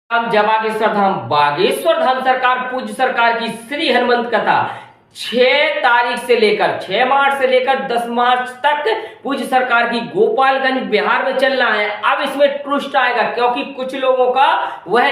धाम बागेश्वर धाम बागेश्वर धाम सरकार पूज्य सरकार की श्री हनुमंत कथा 6 तारीख से लेकर 6 मार्च से लेकर 10 मार्च तक पूज्य सरकार की गोपालगंज बिहार में चल रहा है। अब इसमें ट्विस्ट आएगा क्योंकि कुछ लोगों का वह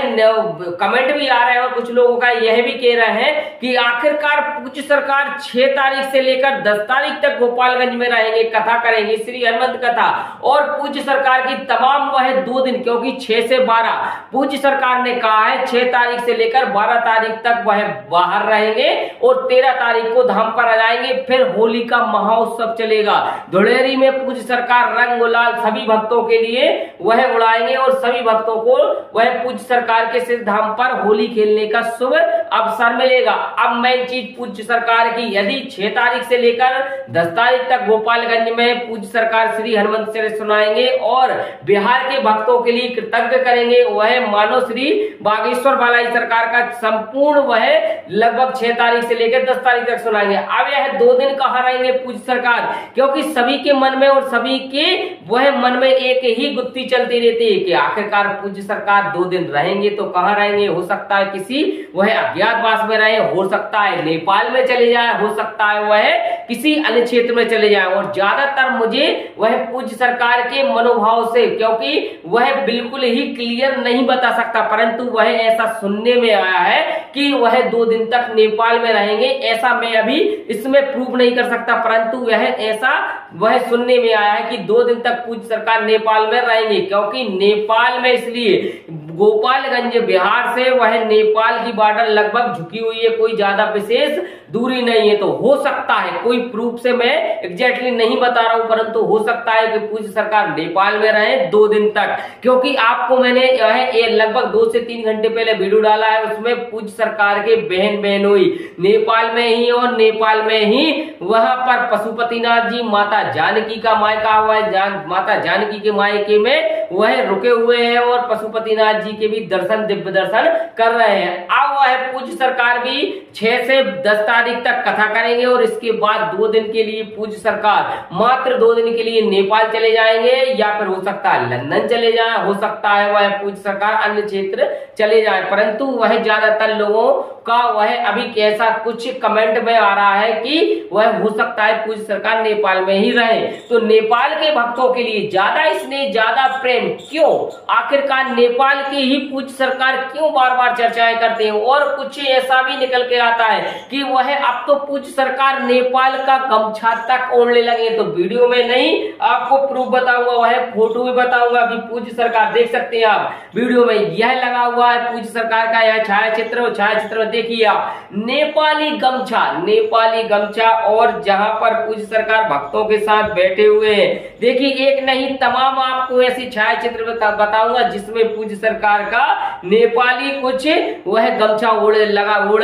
कमेंट भी आ रहा है और कुछ लोगों का यह भी कह रहे हैं कि आखिरकार पूज्य सरकार 6 तारीख से लेकर 10 तारीख तक गोपालगंज में रहेंगे, कथा करेंगे, श्री हनुमंत कथा। और पूज्य सरकार की तमाम वह 2 दिन क्योंकि 6 से 12 पूज्य सरकार ने कहा है 6 तारीख से लेकर 12 तारीख तक वह बाहर रहेंगे और 13 तारीख को धाम पर आ जाएंगे। फिर होली का महोत्सव चलेगा। धुलेरी में पूज्य सरकार रंग गुलाल सभी भक्तों के लिए वह उड़ाएंगे और सभी भक्तों को वह पूज्य सरकार के सिद्ध धाम पर होली खेलने का शुभ अवसर मिलेगा। अब मैं चीज पूज्य सरकार की, यदि 6 तारीख से लेकर 10 तारीख तक गोपालगंज में पूज्य सरकार श्री हनुमंत चरित्र सुनाएंगे और बिहार के भक्तों के लिए कृतज्ञ करेंगे, वह मानो श्री बागेश्वर बालाजी सरकार का संपूर्ण वह लगभग 6 तारीख से लेकर 10 तारीख तक सुनाएंगे। अब यह 2 दिन कहाँ रहेंगे पूज्य सरकार, क्योंकि सभी के मन में और सभी के वह मन में एक ही गुत्थी चलती रहती है कि आखिरकार पूज्य सरकार 2 दिन रहेंगे तो कहाँ रहेंगे। हो सकता है किसी वह अज्ञातवास में रहे, हो सकता है नेपाल में चले जाए, हो सकता है वह किसी अन्य क्षेत्र में चले जाए। और ज्यादातर मुझे वह पूज्य सरकार के मनोभाव से, क्योंकि वह बिल्कुल ही क्लियर नहीं बता सकता, परंतु वह ऐसा सुनने में आया है कि वह 2 दिन तक नेपाल में रहेंगे। ऐसा मैं अभी इसमें प्रूव नहीं कर सकता, परंतु वह सुनने में आया है कि 2 दिन तक पूज्य सरकार नेपाल में रहेंगे, क्योंकि नेपाल में इसलिए गोपालगंज बिहार से वह नेपाल की बॉर्डर लगभग झुकी हुई है, कोई ज्यादा विशेष दूरी नहीं है। तो हो सकता है, कोई प्रूफ से मैं एग्जैक्टली नहीं बता रहा हूं, परंतु हो सकता है कि पूज्य सरकार नेपाल में रहे 2 दिन तक। क्योंकि आपको मैंने लगभग 2 से 3 घंटे पहले वीडियो डाला है, उसमें पूज्य सरकार के बहन बहनोई नेपाल में ही और नेपाल में ही वहां पर पशुपतिनाथ जी माता जानकी का मायका हुआ है, माता जानकी के मायके में वह रुके हुए हैं और पशुपतिनाथ जी के भी दर्शन, दिव्य दर्शन कर रहे हैं। अब वह पूज्य सरकार भी 6 से 10 तारीख तक कथा करेंगे और इसके बाद 2 दिन के लिए पूज्य सरकार मात्र 2 दिन के लिए नेपाल चले जाएंगे, या फिर हो सकता है लंदन चले जाए, हो सकता है वह पूज्य सरकार अन्य क्षेत्र चले जाए। परंतु वह ज्यादातर लोगों का वह अभी कैसा कुछ कमेंट में आ रहा है कि वह हो सकता है पूज्य सरकार नेपाल में ही रहे। तो नेपाल के भक्तों के लिए ज्यादा स्नेह, ज्यादा प्रेम क्यों, आखिरकार नेपाल की ही पूज्य सरकार क्यों बार बार चर्चाएं करते हैं। और कुछ ऐसा भी निकल के आता है कि वह अब तो पूज्य सरकार नेपाल का गमछा तक ओढ़ने लगे। तो वीडियो में नहीं, आपको प्रूफ बताऊंगा, वह फोटो भी बताऊंगा। अभी पूज्य सरकार देख सकते हैं आप वीडियो में, यह लगा हुआ है पूज्य सरकार का यह छायाचित्र। छायाचित्र में देखिए आप नेपाली गमछा और जहां पर पूज्य सरकार भक्तों के साथ बैठे हुए हैं। देखिए एक नहीं तमाम आपको ऐसी छायाचित्र बताऊंगा जिसमें पूज्य सरकार का नेपाली कुछ वह गमछा ओढ़े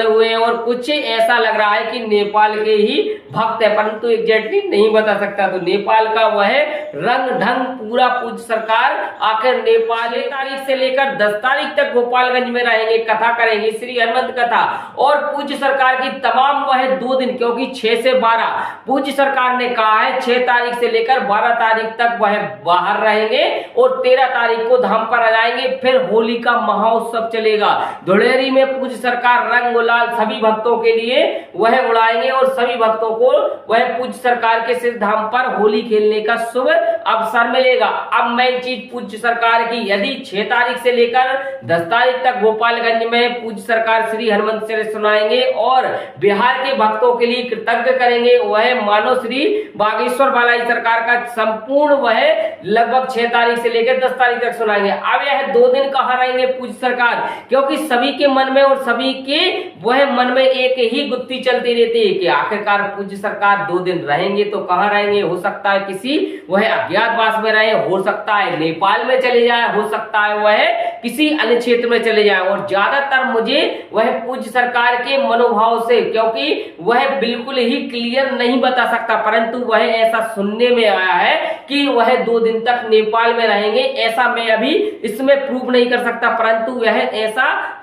हुए हैं और कुछ ऐसा लग रहा है कि नेपाल के ही भक्त है, परंतु एग्जैक्टली नहीं बता सकता। तो नेपाल का वह रंग ढंग पूरा पूज्य सरकार आखिर नेपाल तारीख से लेकर 10 तारीख तक गोपालगंज में रहेंगे, कथा करेंगे, श्री हनुमंत कथा। और पूज्य सरकार की तमाम वह 2 दिन क्योंकि 6 से 12 पूज्य सरकार ने कहा है 6 तारीख से लेकर 12 तारीख तक वह बाहर रहेंगे और 13 तारीख को धाम पर आ जाएंगे। फिर होली का महोत्सव चलेगा। धुलेरी में पूज्य सरकार रंग गुलाल सभी भक्तों के लिए वह उड़ाएंगे और सभी भक्तों को वह पूज्य सरकार के सिद्ध धाम पर होली खेलने का शुभ अवसर मिलेगा। अब मैं चीज पूज्य सरकार की, यदि 6 तारीख से लेकर 10 तारीख तक गोपालगंज में पूज्य सरकार श्री हनुमंत चरित्र सुनाएंगे और बिहार के भक्तों के लिए कृतज्ञ करेंगे, वह मानो श्री बागेश्वर बालाजी सरकार का संपूर्ण वह लगभग 6 तारीख से लेकर 10 तारीख तक सुनाएंगे। अब यह 2 दिन कहाँ रहेंगे पूज्य सरकार, क्योंकि सभी के मन में और सभी के वह मन में एक ही गुत्थी चलती रहती है कि आखिरकार पूज्य सरकार 2 दिन रहेंगे तो कहाँ रहेंगे। हो सकता है किसी वह अज्ञातवास में रहे, हो सकता है नेपाल में चले जाए, हो सकता है वह किसी अन्य क्षेत्र में चले जाए। और ज्यादातर मुझे वह पूज्य सरकार के मनोभाव से, क्योंकि वह बिल्कुल ही क्लियर नहीं बता सकता, परंतु वह ऐसा सुनने में आया है कि वह 2 दिन तक नेपाल में रहेंगे। ऐसा मैं अभी इसमें प्रूफ नहीं कर सकता, परंतु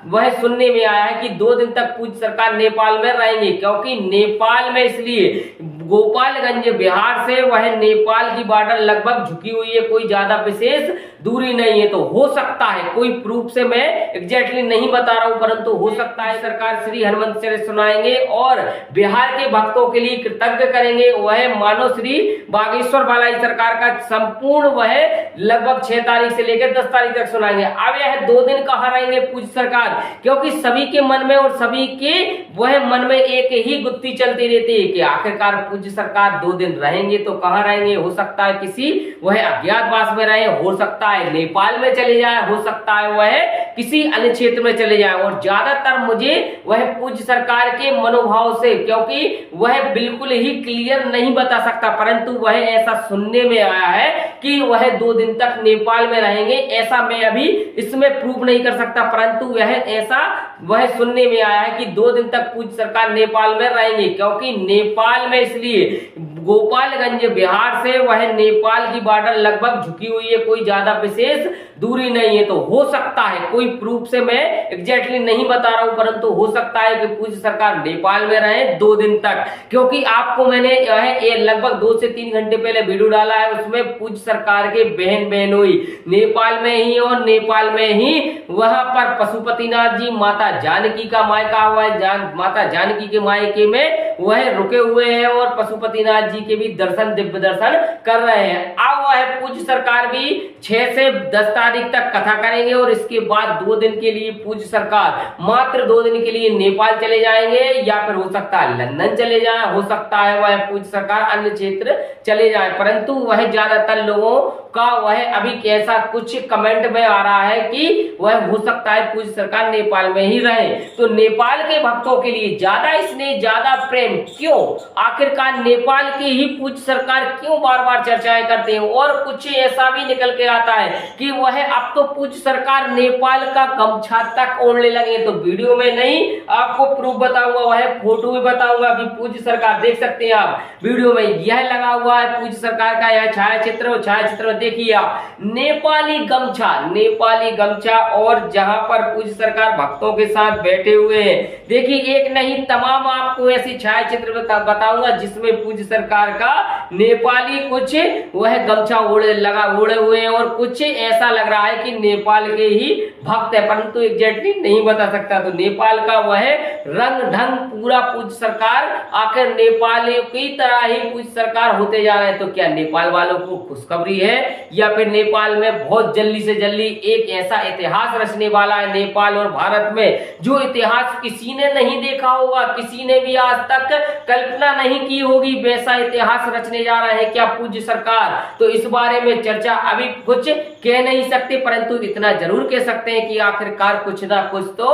वह सुनने में आया है कि 2 दिन तक पूज्य सरकार नेपाल में रहेंगे, क्योंकि नेपाल में इसलिए गोपालगंज बिहार से वह नेपाल की बॉर्डर लगभग झुकी हुई है, कोई ज्यादा विशेष दूरी नहीं है। तो हो सकता है, कोई प्रूफ से मैं एग्जैक्टली नहीं बता रहा हूं, परंतु हो सकता है सरकार श्री हनुमंत चरित्र सुनाएंगे और बिहार के भक्तों के लिए कृतज्ञ करेंगे। वह मानो श्री बागेश्वर बालाई सरकार का संपूर्ण वह लगभग 6 तारीख से लेकर 10 तारीख तक सुनाएंगे। अब यह 2 दिन कहाँ रहेंगे पूज्य सरकार, क्योंकि सभी के मन में और सभी के वह मन में एक ही गुत्थी चलती रहती है कि आखिरकार पूज्य सरकार 2 दिन रहेंगे तो कहाँ रहेंगे। हो सकता है किसी वह अज्ञातवास में रहे, हो सकता है नेपाल में चले जाए, हो सकता है वह किसी अन्य क्षेत्र में चले जाए। और ज्यादातर मुझे वह पूज्य सरकार के मनोभाव से, क्योंकि वह बिल्कुल ही क्लियर नहीं बता सकता, परंतु वह ऐसा सुनने में आया है कि वह 2 दिन तक नेपाल में रहेंगे। ऐसा मैं अभी इसमें प्रूव नहीं कर सकता, परंतु वह ऐसा वह सुनने में आया है कि 2 दिन तक पूज्य सरकार नेपाल में रहेंगे, क्योंकि नेपाल में इसलिए गोपालगंज बिहार से वह नेपाल की बॉर्डर लगभग झुकी हुई है, कोई ज्यादा विशेष दूरी नहीं है। तो हो सकता है, कोई प्रूफ से मैं एग्जैक्टली नहीं बता रहा हूं, परंतु हो सकता है कि पूज्य सरकार नेपाल में रहे 2 दिन तक, क्योंकि आपको मैंने यह लगभग 2 से 3 घंटे पहले वीडियो डाला है, उसमें पूज्य सरकार के बहन बहनोई नेपाल में ही और नेपाल में ही वहां पर पशुपतिनाथ जी माता जानकी का मायका हुआ है, माता जानकी के मायके में वह रुके हुए हैं और पशुपतिनाथ जी के भी दर्शन, दिव्य दर्शन कर रहे हैं। अब वह पूज्य सरकार भी 6 से 10 तारीख तक कथा करेंगे और इसके बाद 2 दिन के लिए पूज्य सरकार मात्र 2 दिन के लिए नेपाल चले जाएंगे, या फिर हो सकता है लंदन चले जाए, हो सकता है वह पूज्य सरकार अन्य क्षेत्र चले जाए। परंतु वह ज्यादातर लोगों का वह अभी कैसा कुछ कमेंट में आ रहा है कि वह हो सकता है पूज्य सरकार नेपाल में ही रहे। तो नेपाल के भक्तों के लिए ज्यादा स्नेह, ज्यादा प्रेम क्यों, आखिरकार नेपाल की ही पूज्य सरकार क्यों बार बार चर्चाएं करते हैं। और कुछ ऐसा भी निकल के आता है कि वह अब तो पूज्य सरकार नेपाल का गमछा तक ओढ़ने लगे। तो वीडियो में नहीं, आपको प्रूफ बताऊंगा, वह फोटो भी बताऊंगा। अभी पूज्य सरकार देख सकते हैं आप वीडियो में, यह लगा हुआ है पूज्य सरकार का यह छायाचित्र। छायाचित्र देखिए आप, नेपाली गमछा और जहां पर पूज्य सरकार भक्तों के साथ बैठे हुए हैं। देखिए, एक नहीं तमाम आपको ऐसी छायाचित्र बताऊंगा जिसमें पूज्य सरकार का नेपाली कुछ वह गमछा ओढ़े हुए हैं और कुछ ऐसा लग रहा है कि नेपाल के ही भक्त है, परंतु एग्जैक्टली नहीं बता सकता। तो नेपाल का वह रंग ढंग पूरा पूज्य सरकार आखिर नेपालियों की तरह ही पूज्य सरकार होते जा रहे हैं। तो क्या नेपाल वालों को खुशखबरी है, या फिर नेपाल में बहुत जल्दी से जल्दी एक ऐसा इतिहास रचने वाला है नेपाल और भारत में, जो इतिहास किसी ने नहीं देखा होगा, किसी ने भी आज तक कल्पना नहीं की होगी, वैसा इतिहास रचने जा रहा है क्या पूज्य सरकार। तो इस बारे में चर्चा अभी कुछ कह नहीं सकते, परंतु इतना जरूर कह सकते हैं कि आखिरकार कुछ ना कुछ तो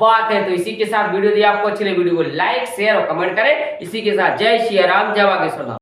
बात है। तो इसी के साथ वीडियो, यदि आपको अच्छी लगी वीडियो को लाइक, शेयर और कमेंट करें। इसी के साथ जय श्री राम, जय बागेश्वर धाम।